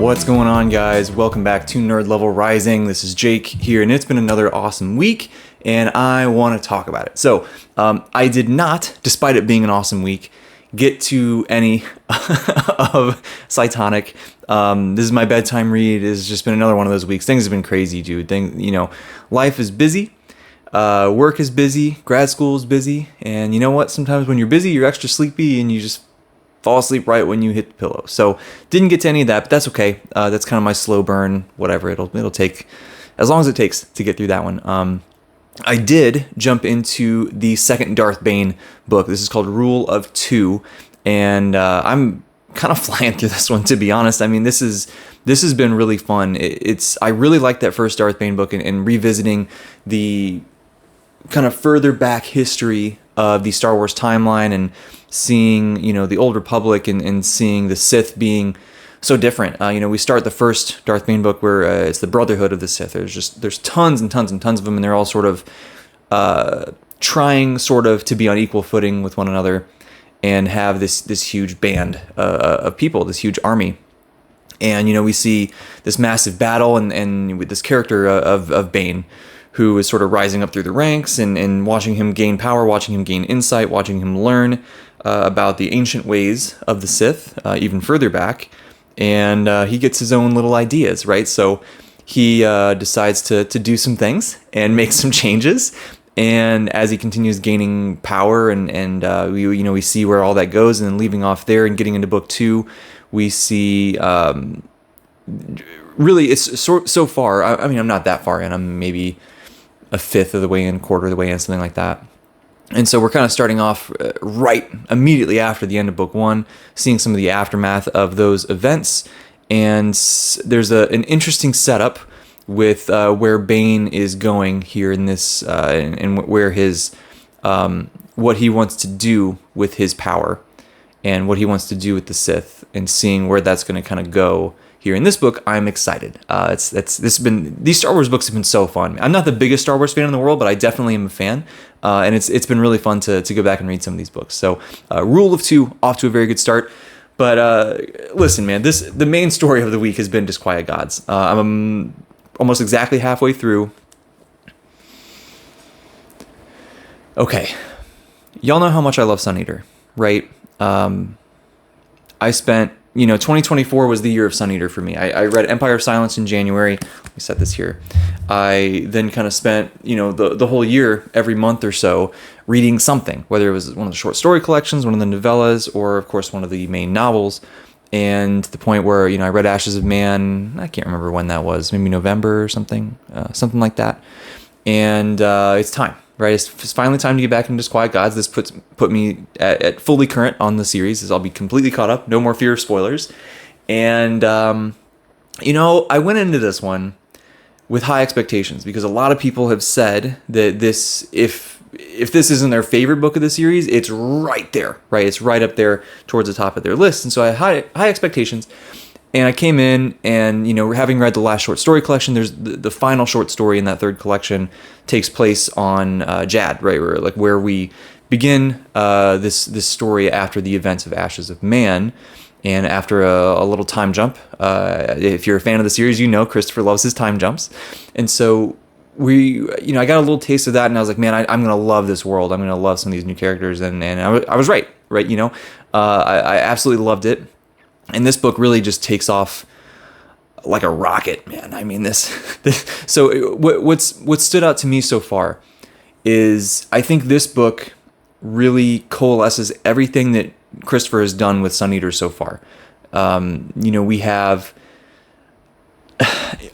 What's going on, guys? Welcome back to Nerd Level Rising. This is Jake here, and it's been another awesome week, and I want to talk about it. So, I did not, despite it being an awesome week, get to any of Cytonic. This is my bedtime read. It's just been another one of those weeks. Things have been crazy, dude. Life is busy. Work is busy. Grad school is busy. And you know what? Sometimes when you're busy, you're extra sleepy, and you just fall asleep right when you hit the pillow. So didn't get to any of that, but that's okay. That's kind of my slow burn, whatever. It'll take as long as it takes to get through that one. I did jump into the second Darth Bane book. This is called Rule of Two, and I'm kind of flying through this one, to be honest. I mean, this has been really fun. I really like that first Darth Bane book, and revisiting the kind of further back history of the Star Wars timeline, and seeing, the Old Republic, and seeing the Sith being so different. We start the first Darth Bane book where it's the Brotherhood of the Sith. There's tons and tons and tons of them, and they're all sort of trying sort of to be on equal footing with one another, and have this huge band of people, this huge army. And we see this massive battle, and with this character of Bane, who is sort of rising up through the ranks, and watching him gain power, watching him gain insight, watching him learn about the ancient ways of the Sith, even further back. And he gets his own little ideas, right? So he decides to do some things and make some changes. And as he continues gaining power, and we see where all that goes. And then leaving off there and getting into book 2, we see really it's so far. I mean, I'm not that far in. I'm maybe a fifth of the way in, quarter of the way in, something like that. And so we're kind of starting off right immediately after the end of book 1, seeing some of the aftermath of those events. And there's an interesting setup with where Bane is going here in this, and where his what he wants to do with his power, and what he wants to do with the Sith, and seeing where that's going to kind of go. Here in this book, I'm excited. These Star Wars books have been so fun. I'm not the biggest Star Wars fan in the world, but I definitely am a fan, and it's been really fun to go back and read some of these books. So, Rule of Two, off to a very good start. But listen, man, the main story of the week has been Disquiet Gods. I'm almost exactly halfway through. Okay, y'all know how much I love Sun Eater, right? I spent 2024 was the year of Sun Eater for me. I read Empire of Silence in January. Let me set this here. I then kind of spent, the whole year, every month or so, reading something, whether it was one of the short story collections, one of the novellas, or, of course, one of the main novels. And to the point where, I read Ashes of Man. I can't remember when that was. Maybe November or something like that. And it's time. Right, it's finally time to get back into Disquiet Gods. This put me at fully current on the series, as I'll be completely caught up. No more fear of spoilers. And I went into this one with high expectations, because a lot of people have said that this, if this isn't their favorite book of the series, it's right there. Right, it's right up there towards the top of their list. And so I had high expectations. And I came in, and having read the last short story collection, there's the final short story in that third collection takes place on Jad, right, where we begin this story after the events of Ashes of Man, and after a little time jump. If you're a fan of the series, Christopher loves his time jumps, and so I got a little taste of that, and I was like, man, I'm gonna love this world. I'm gonna love some of these new characters, and I was right. I absolutely loved it. And this book really just takes off like a rocket, man. I mean, this so what stood out to me so far is I think this book really coalesces everything that Christopher has done with Sun Eater so far. We have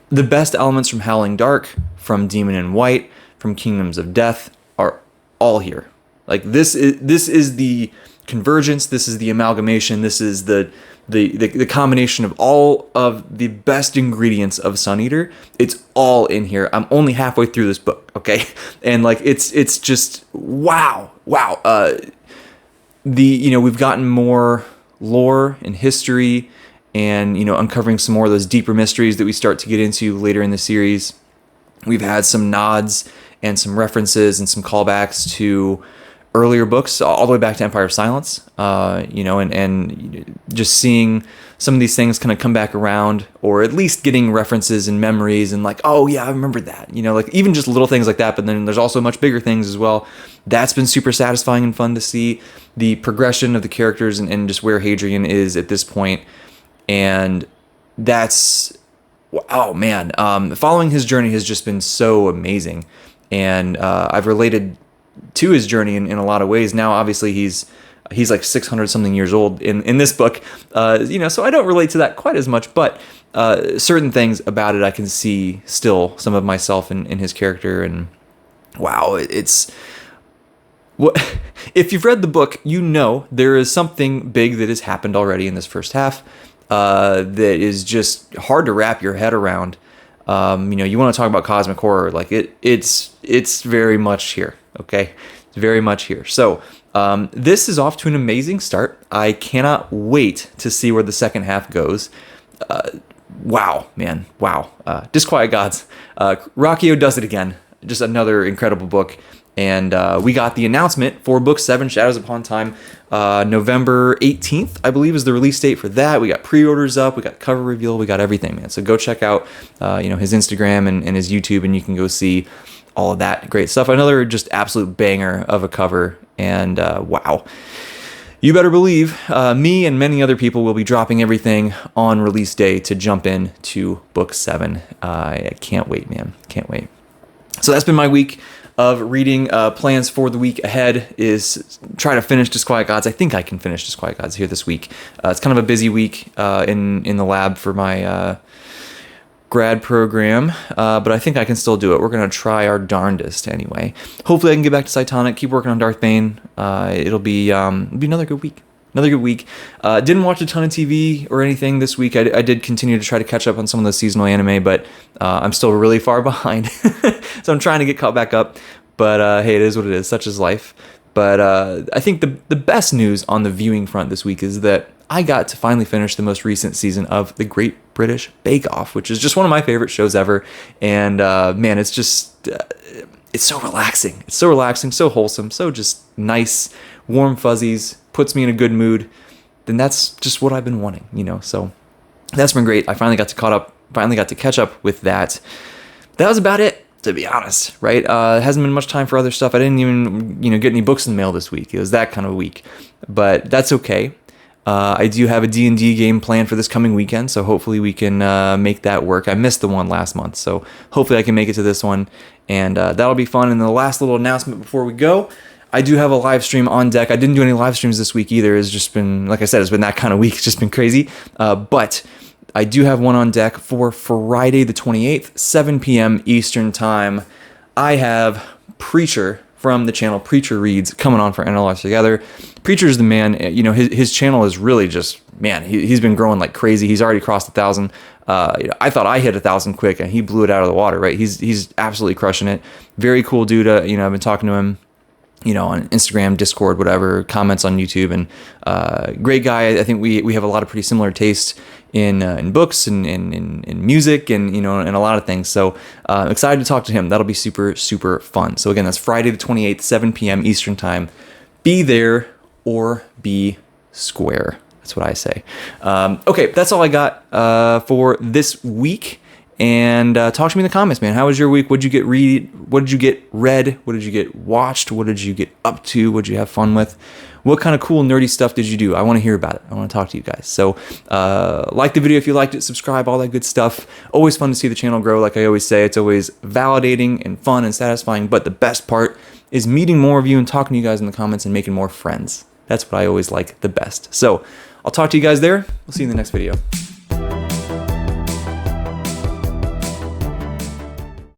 the best elements from Howling Dark, from Demon in White, from Kingdoms of Death are all here. Like this is the convergence. This is the amalgamation. This is the combination of all of the best ingredients of Sun Eater. It's all in here. I'm only halfway through this book, okay? And it's just wow. We've gotten more lore and history, and uncovering some more of those deeper mysteries that we start to get into later in the series. We've had some nods and some references and some callbacks to earlier books, all the way back to Empire of Silence, and just seeing some of these things kind of come back around, or at least getting references and memories and like, oh yeah, I remember that, like even just little things like that. But then there's also much bigger things as well. That's been super satisfying and fun to see the progression of the characters and just where Hadrian is at this point. And that's, oh man, following his journey has just been so amazing. And I've related to his journey in a lot of ways. Now, obviously, he's like 600 something years old in this book, so I don't relate to that quite as much, but certain things about it I can see still some of myself in his character. And wow, it's what if you've read the book, there is something big that has happened already in this first half that is just hard to wrap your head around. You want to talk about cosmic horror, like it's very much here. Okay, it's very much here. So this is off to an amazing start. I cannot wait to see where the second half goes. Wow, man, wow. Disquiet Gods. Rocchio does it again. Just another incredible book. And we got the announcement for Book 7, Shadows Upon Time, November 18th, I believe, is the release date for that. We got pre-orders up, we got cover reveal, we got everything, man. So go check out, his Instagram and his YouTube, and you can go see all of that great stuff. Another just absolute banger of a cover, and wow. You better believe me and many other people will be dropping everything on release day to jump in to Book 7. I can't wait, man. Can't wait. So that's been my week of reading. Plans for the week ahead is try to finish Disquiet Gods. I think I can finish Disquiet Gods here this week. It's kind of a busy week in the lab for my grad program, but I think I can still do it. We're going to try our darndest anyway. Hopefully I can get back to Cytonic, keep working on Darth Bane. It'll be another good week. Another good week. Didn't watch a ton of TV or anything this week. I did continue to try to catch up on some of the seasonal anime, but I'm still really far behind. So I'm trying to get caught back up. But hey, it is what it is. Such is life. But I think the best news on the viewing front this week is that I got to finally finish the most recent season of The Great British Bake Off, which is just one of my favorite shows ever. And man, it's just, it's so relaxing. It's so relaxing, so wholesome, so just nice, warm fuzzies, puts me in a good mood. Then that's just what I've been wanting, So that's been great. I finally got to catch up with that. That was about it, to be honest, right? Hasn't been much time for other stuff. I didn't even, get any books in the mail this week. It was that kind of week, but that's okay. I do have a D&D game planned for this coming weekend, so hopefully we can make that work. I missed the one last month, so hopefully I can make it to this one, and that'll be fun. And the last little announcement before we go, I do have a live stream on deck. I didn't do any live streams this week either. It's just been, like I said, it's been that kind of week. It's just been crazy. But I do have one on deck for Friday the 28th, 7 p.m. Eastern Time. I have Preacher from the channel Preacher Reads coming on for NLR Together. Preacher's the man. His channel is really just, man, he's been growing like crazy. He's already crossed 1,000. I thought I hit 1,000 quick, and he blew it out of the water, right? He's absolutely crushing it. Very cool dude. I've been talking to him, on Instagram, Discord, whatever, comments on YouTube, and great guy. I think we have a lot of pretty similar tastes in books and in music and and a lot of things. So excited to talk to him. That'll be super, super fun. So again, that's Friday the 28th, 7 p.m. Eastern Time. Be there or be square. That's what I say. Okay, that's all I got for this week. And talk to me in the comments, man. How was your week? What did you get read? What did you get read? What did you get watched? What did you get up to? What did you have fun with? What kind of cool nerdy stuff did you do? I want to hear about it. I want to talk to you guys. So like the video if you liked it, subscribe, all that good stuff. Always fun to see the channel grow. Like I always say, it's always validating and fun and satisfying. But the best part is meeting more of you and talking to you guys in the comments and making more friends. That's what I always like the best. So I'll talk to you guys there. We'll see you in the next video.